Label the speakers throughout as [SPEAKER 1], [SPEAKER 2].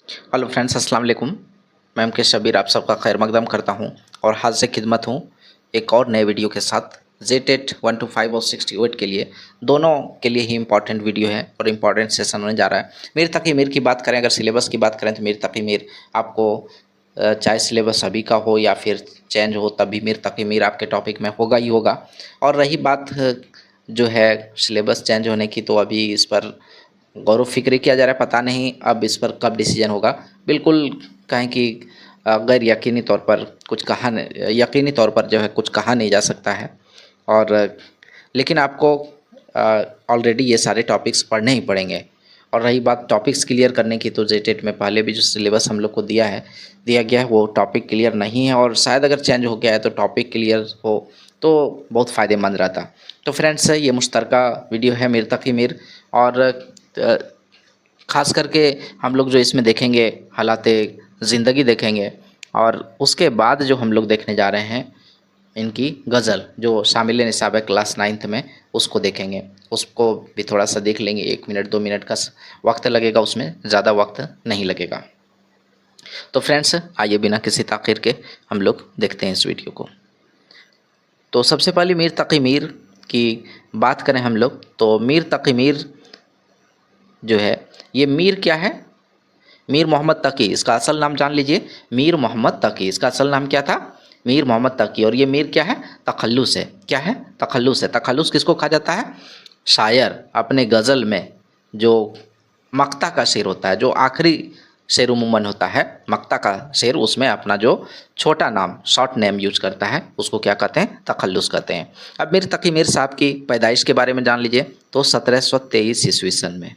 [SPEAKER 1] Hello friends, अस्सलाम वालेकुम। मैं एम के शबीर आप सबका खैर मकदम करता हूं और हाथ से खिदमत हूं एक और नए वीडियो के साथ। जेटेट 125 और 68 के लिए दोनों के लिए ही इम्पॉर्टेंट वीडियो है और इम्पॉर्टेंट सेशन होने जा रहा है। मीर तकी मीर की बात करें, अगर सिलेबस की बात करें तो मीर तकी मीर आपको चाहे सिलेबस अभी का हो या फिर चेंज हो, तब भी मीर तकी मीर आपके टॉपिक में होगा ही होगा। और रही बात जो है सिलेबस चेंज होने की, तो अभी इस पर गौर व फिक्र किया जा रहा है। पता नहीं अब इस पर कब डिसीजन होगा। बिल्कुल कहें कि गैर यकीनी तौर पर कुछ कहा यकीनी तौर पर जो है कुछ कहा नहीं जा सकता है। और लेकिन आपको ऑलरेडी ये सारे टॉपिक्स पढ़ने ही पड़ेंगे। और रही बात टॉपिक्स क्लियर करने की, तो जेटेट में पहले भी जो सिलेबस हम लोग को दिया गया है वो टॉपिक क्लियर नहीं है, और शायद अगर चेंज हो गया है तो टॉपिक क्लियर हो तो बहुत फ़ायदेमंद रहता। तो फ्रेंड्स, ये मुश्तरका वीडियो है मीर तकी मीर। और ख़ास करके हम लोग जो इसमें देखेंगे हालात ज़िंदगी देखेंगे, और उसके बाद जो हम लोग देखने जा रहे हैं इनकी गज़ल जो शामिल निसाब है क्लास 9th में, उसको देखेंगे। उसको भी थोड़ा सा देख लेंगे, 1 मिनट 2 मिनट का वक्त लगेगा, उसमें ज़्यादा वक्त नहीं लगेगा। तो फ्रेंड्स, आइए बिना किसी ताख़ीर के हम लोग देखते हैं इस वीडियो को। तो सबसे पहले मीर तकी मीर की बात करें हम लोग, तो मीर तकी मीर जो है, ये मीर क्या है? मीर मोहम्मद तकी, इसका असल नाम जान लीजिए। मीर मोहम्मद तकी, इसका असल नाम क्या था? मीर मोहम्मद तकी। और ये मीर क्या है? तखल्लुस है। क्या है? तखल्लुस है। तखल्लुस किसको कहा जाता है? शायर अपने गज़ल में जो मक्ता का शेर होता है, जो आखिरी शेर उमूमन होता है, मक्ता का शेर, उसमें अपना जो छोटा नाम, शॉर्ट नेम यूज करता है, उसको क्या कहते हैं? तखल्लुस कहते हैं। अब मीर तकी मीर साहब की पैदाइश के बारे में जान लीजिए। तो 1723 ईस्वी सन में।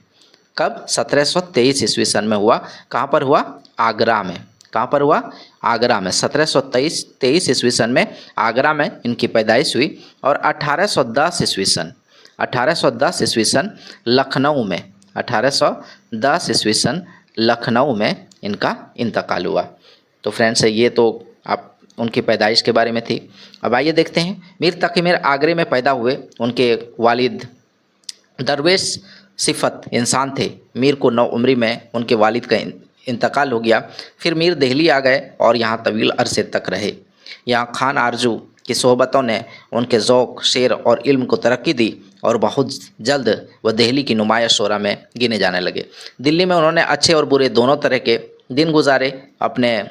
[SPEAKER 1] कब? 1723 ईस्वी सन में हुआ। कहाँ पर हुआ? आगरा में। कहाँ पर हुआ? आगरा में। 1723 ईस्वी सन में आगरा में इनकी पैदाइश हुई। और 1810 ईस्वी सन लखनऊ में, 1810 ईस्वी सन लखनऊ में इनका इंतकाल हुआ। तो फ्रेंड्स, ये तो आप उनकी पैदाइश के बारे में थी। अब आइए देखते हैं, मीर तकी मीर आगरे में पैदा हुए। उनके वालिद दरवेश सिफत इंसान थे। मीर को 9 उम्री में उनके वालिद का इंतकाल हो गया। फिर मीर दिल्ली आ गए और यहाँ तवील अरसे तक रहे। यहाँ खान आरजू की सोहबतों ने उनके ज़ौक़, शेर और इल्म को तरक्की दी, और बहुत जल्द वह दिल्ली की नुमाया शोरा में गिने जाने लगे। दिल्ली में उन्होंने अच्छे और बुरे दोनों तरह के दिन गुजारे। अपने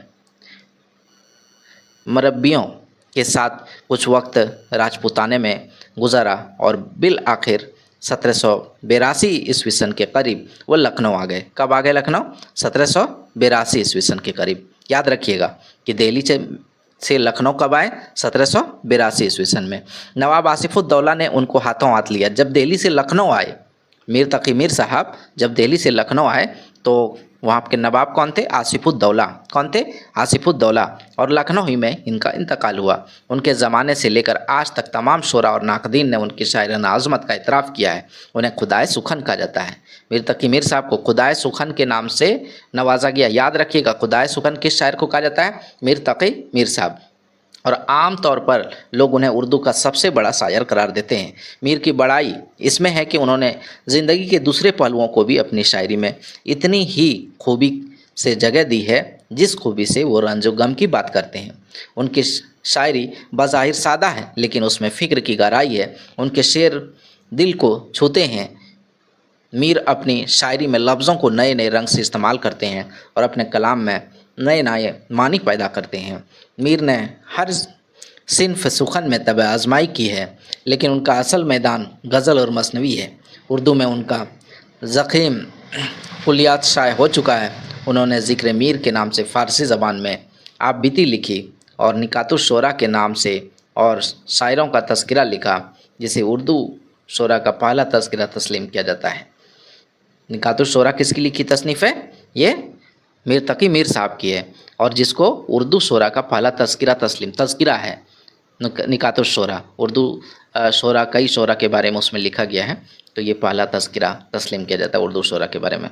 [SPEAKER 1] मरब्बियों के साथ कुछ वक्त राजपूताने में गुजारा, और बिल आखिर 1782 ईस्वी सन के करीब वो लखनऊ आ गए। कब आ गए लखनऊ? 1782 ईस्वी सन के करीब। याद रखिएगा कि दिल्ली से लखनऊ कब आए? 1782 ईस्वी सन में। नवाब आसिफुद्दौला ने उनको हाथों हाथ लिया। जब दिल्ली से लखनऊ आए मीर तकी मीर साहब, जब दिल्ली से लखनऊ आए तो वहाँ के नवाब कौन थे? आसिफुद्दौला। कौन थे? आसिफुद्दौला। और लखनऊ ही में इनका इंतकाल हुआ। उनके ज़माने से लेकर आज तक तमाम शोरा और नाकदीन ने उनकी शायराना आज़मत का इतराफ़ किया है। उन्हें खुदाए सुखन कहा जाता है। मीर तकी मीर साहब को खुदाए सुखन के नाम से नवाजा गया। याद रखिएगा, खुदाए सुखन किस शायर को कहा जाता है? मीर तकी मीर साहब। और आम तौर पर लोग उन्हें उर्दू का सबसे बड़ा शायर करार देते हैं। मीर की बड़ाई इसमें है कि उन्होंने ज़िंदगी के दूसरे पहलुओं को भी अपनी शायरी में इतनी ही खूबी से जगह दी है जिस खूबी से वो रंजो गम की बात करते हैं। उनकी शायरी बज़ाहिर सादा है, लेकिन उसमें फ़िक्र की गहराई है। उनके शेर दिल को छूते हैं। मीर अपनी शायरी में लफ्ज़ों को नए नए रंग से इस्तेमाल करते हैं और अपने कलाम में नए नए मानी पैदा करते हैं। मीर ने हर सिन्फ सुखन में तब आजमाई की है, लेकिन उनका असल मैदान गज़ल और मसनवी है। उर्दू में उनका ज़ख़ीम कुलियात शाये हो चुका है। उन्होंने ज़िक्र मीर के नाम से फ़ारसी ज़बान में आप बीती लिखी और निकातुश शोरा के नाम से और शायरों का तज़किरा लिखा, जिसे उर्दू शोरा का पहला तज़किरा तस्लीम किया जाता है। निकातुश शोरा किसकी लिखी तसनीफ़ है? ये मीर तकी मीर साहब की है, और जिसको उर्दू शोरा का पहला तज़किरा है निकातुश शोरा। उर्दू शोरा, कई शोरा के बारे में उसमें लिखा गया है, तो ये पहला तज़किरा तस्लीम किया जाता है उर्दू शोरा के बारे में।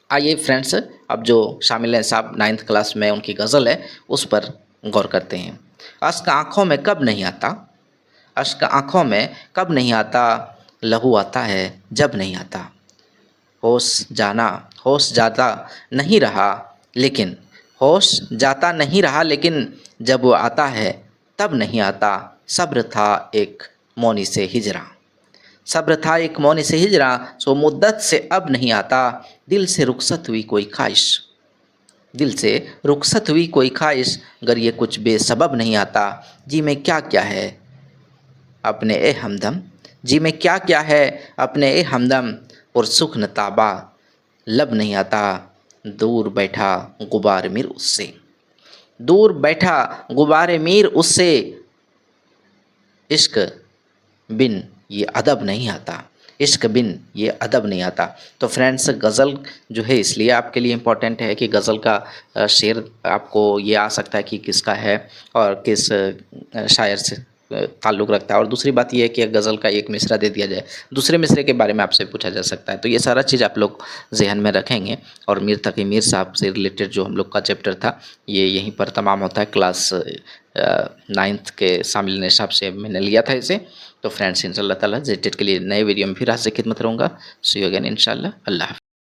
[SPEAKER 1] आइए फ्रेंड्स, अब जो शामिल हैं साहब 9th क्लास में उनकी गज़ल है, उस पर गौर करते हैं। अश्क आँखों में कब नहीं आता, अश्क आँखों में कब नहीं आता, लहू आता है जब नहीं आता। होश जाना, होश जाता नहीं रहा लेकिन, होश जाता नहीं रहा लेकिन जब वो आता है तब नहीं आता, सब्र था एक मौनी से हिजरा, सब्र था एक मौनी से हिजरा, सो मुद्दत से अब नहीं आता, दिल से रुखसत हुई कोई ख्वाहिश, दिल से रुखसत हुई कोई ख्वाहिश, अगर ये कुछ बेसबब नहीं आता, जी में क्या क्या है अपने ए हमदम, जी में क्या क्या है अपने ए हमदम, पुरसुख न ताबा लब नहीं आता, दूर बैठा गुबार मीर उससे, दूर बैठा गुबार मीर उससे, इश्क बिन ये अदब नहीं आता, इश्क बिन ये अदब नहीं आता। तो फ्रेंड्स, गज़ल जो है इसलिए आपके लिए इम्पोर्टेंट है कि गज़ल का शेर आपको ये आ सकता है कि किसका है और किस शायर से ताल्लुक़ रखता है, और दूसरी बात ये है कि गज़ल का एक मिसरा दे दिया जाए, दूसरे मिसरे के बारे में आपसे पूछा जा सकता है। तो ये सारा चीज़ आप लोग ज़हन में रखेंगे। और मीर तकी मीर साहब से रिलेटेड जो हम लोग का चैप्टर था ये यहीं पर तमाम होता है। क्लास 9th के शामिल निसाब से मैंने लिया था इसे। तो फ्रेंड्स, इंशाल्लाह ताला जेटेट के लिए नए वीडियो में फिर आज से खिदमत रहूँगा। सी यू अगेन इंशाल्लाह। अल्लाह हाफ़िज़।